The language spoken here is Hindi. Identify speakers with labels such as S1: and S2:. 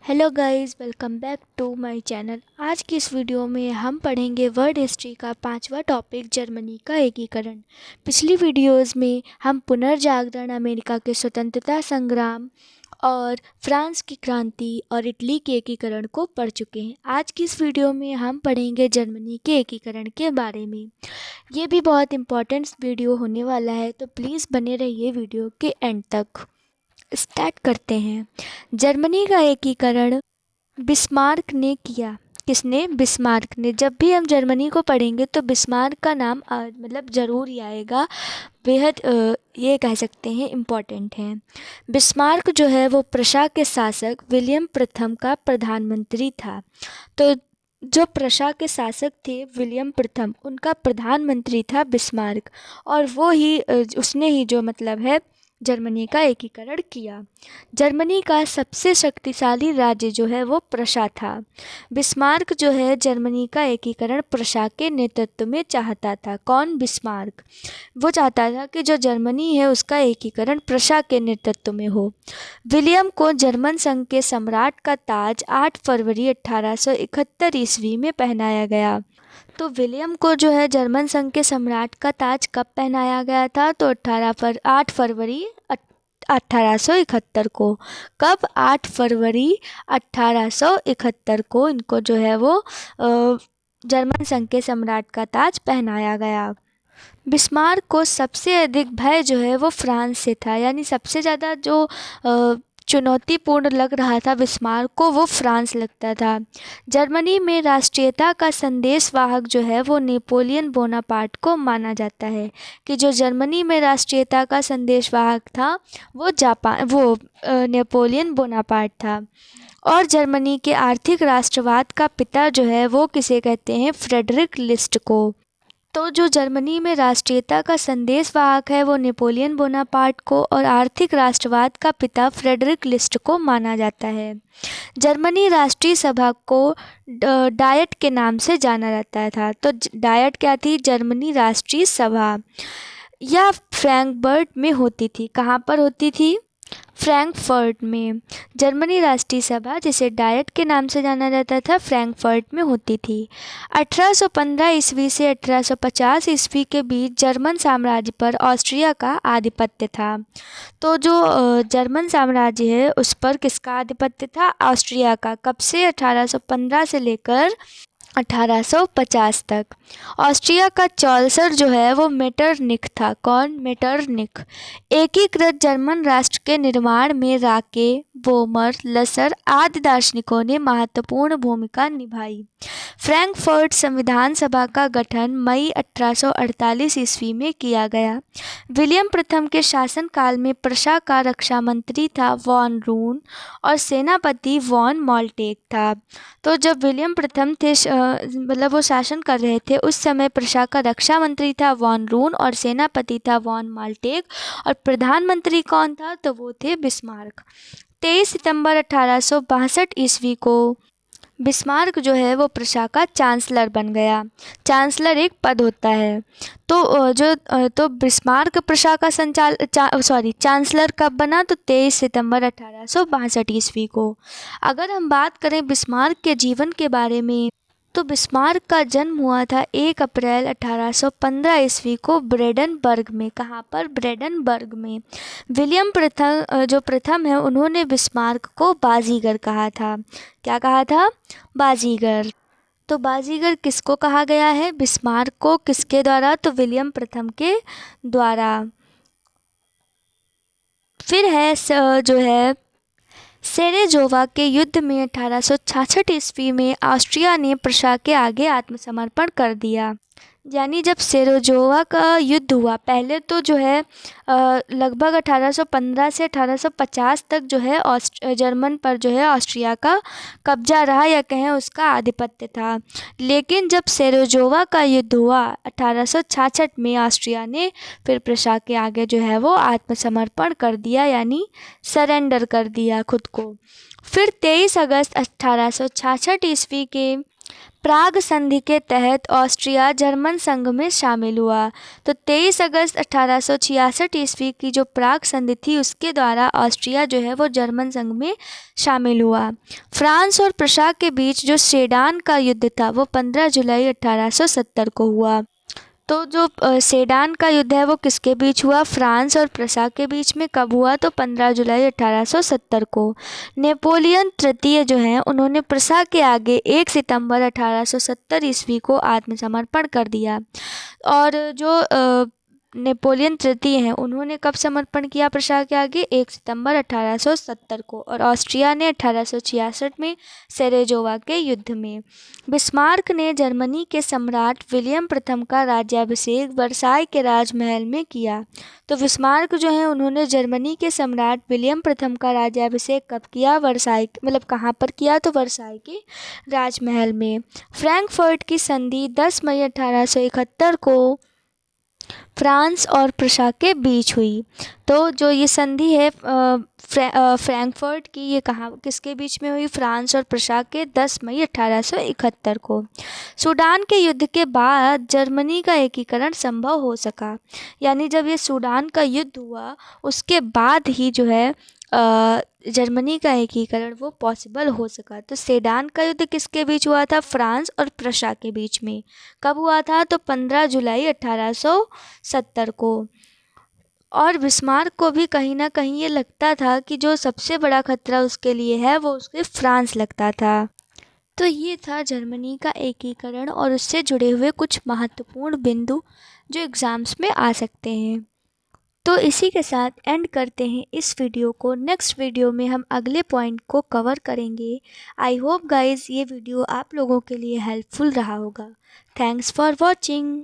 S1: Hello guys, welcome back to my channel. आज की इस वीडियो में हम पढ़ेंगे वर्ल्ड हिस्ट्री का 5वां टॉपिक, जर्मनी का एकीकरण। पिछली वीडियोस में हम पुनर्जागरण, अमेरिका के स्वतंत्रता संग्राम और फ्रांस की क्रांति और इटली के एकीकरण को पढ़ चुके हैं। आज की इस वीडियो में हम पढ़ेंगे जर्मनी के एकीकरण के बारे में। ये भी बहुत इम्पोर्टेंट वीडियो होने वाला है, तो प्लीज़ बने रहिए वीडियो के एंड तक। स्टार्ट करते हैं। जर्मनी का एकीकरण बिस्मार्क ने किया। किसने? बिस्मार्क ने। जब भी हम जर्मनी को पढ़ेंगे तो बिस्मार्क का नाम मतलब ज़रूर ही आएगा। बेहद ये कह सकते हैं इम्पॉर्टेंट है। बिस्मार्क जो है वो प्रशा के शासक विलियम प्रथम का प्रधानमंत्री था। तो जो प्रशा के शासक थे विलियम प्रथम, उनका प्रधानमंत्री था बिस्मार्क, और वो ही उसने ही जो मतलब है जर्मनी का एकीकरण किया। जर्मनी का सबसे शक्तिशाली राज्य जो है वो प्रशा था। बिस्मार्क जो है जर्मनी का एकीकरण प्रशा के नेतृत्व में चाहता था। कौन? बिस्मार्क। वो चाहता था कि जो जर्मनी है उसका एकीकरण प्रशा के नेतृत्व में हो। विलियम को जर्मन संघ के सम्राट का ताज 8 फरवरी 1871 ईस्वी में पहनाया गया। तो विलियम को जो है जर्मन संघ के सम्राट का ताज कब पहनाया गया था? तो 8 फरवरी 1871 को। कब? 8 फरवरी 1871 को इनको जो है वो जर्मन संघ के सम्राट का ताज पहनाया गया। बिस्मार्क को सबसे अधिक भय जो है वो फ्रांस से था, यानी सबसे ज़्यादा जो चुनौतीपूर्ण लग रहा था बिस्मार्क को, वो फ्रांस लगता था। जर्मनी में राष्ट्रीयता का संदेशवाहक जो है वो नेपोलियन बोनापार्ट को माना जाता है, कि जो जर्मनी में राष्ट्रीयता का संदेशवाहक था वो नेपोलियन बोनापार्ट था। और जर्मनी के आर्थिक राष्ट्रवाद का पिता जो है वो किसे कहते हैं? फ्रेडरिक लिस्ट को। तो जो जर्मनी में राष्ट्रीयता का संदेशवाहक है वो नेपोलियन बोनापार्ट को, और आर्थिक राष्ट्रवाद का पिता फ्रेडरिक लिस्ट को माना जाता है। जर्मनी राष्ट्रीय सभा को डायट के नाम से जाना जाता था। तो डायट क्या थी? जर्मनी राष्ट्रीय सभा। यह फ्रैंकफर्ट में होती थी। कहाँ पर होती थी? फ्रैंकफर्ट में। जर्मनी राष्ट्रीय सभा, जिसे डायट के नाम से जाना जाता था, फ्रैंकफर्ट में होती थी। 1815 ईस्वी से 1850 ईस्वी के बीच जर्मन साम्राज्य पर ऑस्ट्रिया का आधिपत्य था। तो जो जर्मन साम्राज्य है उस पर किसका आधिपत्य था? ऑस्ट्रिया का। कब से? 1815 से लेकर 1850 तक। ऑस्ट्रिया का चांसलर जो है वो मेटरनिख था। कौन? मेटरनिख। एकीकृत जर्मन राष्ट्र के निर्माण में राके, बोमर, लसर आदि दार्शनिकों ने महत्वपूर्ण भूमिका निभाई। फ्रैंकफर्ट संविधान सभा का गठन मई 1848 ईस्वी में किया गया। विलियम प्रथम के शासनकाल में प्रशा का रक्षा मंत्री था वॉन रून, और सेनापति वॉन मॉल्टेक था। तो जब विलियम प्रथम थे मतलब वो शासन कर रहे थे, उस समय प्रशा का रक्षा मंत्री था वॉन रून, और सेनापति था वॉन मॉल्टेक, और प्रधानमंत्री कौन था? तो वो थे बिस्मार्क। 23 सितंबर 1862 ईस्वी को बिस्मार्क जो है वो प्रशा का चांसलर बन गया। चांसलर एक पद होता है। तो बिस्मार्क प्रशा का चांसलर कब बना? तो 23 सितंबर 1862 ईस्वी को। अगर हम बात करें बिस्मार्क के जीवन के बारे में, तो बिस्मार्क का जन्म हुआ था 1 अप्रैल 1815 ईस्वी को ब्रेडनबर्ग में। कहाँ पर? ब्रेडनबर्ग में। विलियम प्रथम है, उन्होंने बिस्मार्क को बाजीगर कहा था। क्या कहा था? बाजीगर। तो बाजीगर किसको कहा गया है? बिस्मार्क को। किसके द्वारा? तो विलियम प्रथम के द्वारा। फिर है जो है सेरेजोवा के युद्ध में 1866 ईस्वी में ऑस्ट्रिया ने प्रशा के आगे आत्मसमर्पण कर दिया। यानी जब सेरोजोवा का युद्ध हुआ, पहले तो जो है लगभग 1815 से 1850 तक जो है जर्मन पर जो है ऑस्ट्रिया का कब्जा रहा, या कहें उसका आधिपत्य था। लेकिन जब सेरोजोवा का युद्ध हुआ 1866 में, ऑस्ट्रिया ने फिर प्रशा के आगे जो है वो आत्मसमर्पण कर दिया, यानी सरेंडर कर दिया खुद को। फिर 23 अगस्त 1866 ईस्वी के प्राग संधि के तहत ऑस्ट्रिया जर्मन संघ में शामिल हुआ। तो 23 अगस्त 1866 ईस्वी की जो प्राग संधि थी उसके द्वारा ऑस्ट्रिया जो है वो जर्मन संघ में शामिल हुआ। फ्रांस और प्रशा के बीच जो सेडान का युद्ध था वो 15 जुलाई 1870 को हुआ। तो जो सेडान का युद्ध है वो किसके बीच हुआ? फ्रांस और प्रशा के बीच में। कब हुआ? तो 15 जुलाई 1870 को। नेपोलियन तृतीय जो हैं उन्होंने प्रशा के आगे 1 सितंबर 1870 ईस्वी को आत्मसमर्पण कर दिया। और जो नेपोलियन तृतीय हैं उन्होंने कब समर्पण किया प्रशा के आगे? 1 सितंबर 1870 को। और ऑस्ट्रिया ने 1866 में सेरेजोवा के युद्ध में। बिस्मार्क ने जर्मनी के सम्राट विलियम प्रथम का राज्याभिषेक वर्साई के राजमहल में किया। तो बिस्मार्क जो है उन्होंने जर्मनी के सम्राट विलियम प्रथम का राज्याभिषेक कब किया? वर्साई, मतलब कहाँ पर किया? तो वर्साई के राजमहल में। फ्रैंकफर्ट की संधि 10 मई 1871 को फ्रांस और प्रशा के बीच हुई। तो जो ये संधि है फ्रैंकफर्ट की, ये कहाँ किसके बीच में हुई? फ्रांस और प्रशा के 10 मई 1871 को। सूडान के युद्ध के बाद जर्मनी का एकीकरण संभव हो सका। यानी जब ये सूडान का युद्ध हुआ उसके बाद ही जो है जर्मनी का एकीकरण वो पॉसिबल हो सका। तो सेडान का युद्ध किसके बीच हुआ था? फ्रांस और प्रशा के बीच में। कब हुआ था? तो 15 जुलाई 1870 को। और बिस्मार्क को भी कहीं ना कहीं ये लगता था कि जो सबसे बड़ा खतरा उसके लिए है वो उसके फ्रांस लगता था। तो ये था जर्मनी का एकीकरण और उससे जुड़े हुए कुछ महत्वपूर्ण बिंदु जो एग्ज़ाम्स में आ सकते हैं। तो इसी के साथ एंड करते हैं इस वीडियो को। नेक्स्ट वीडियो में हम अगले पॉइंट को कवर करेंगे। आई होप गाइस ये वीडियो आप लोगों के लिए हेल्पफुल रहा होगा। Thanks for watching.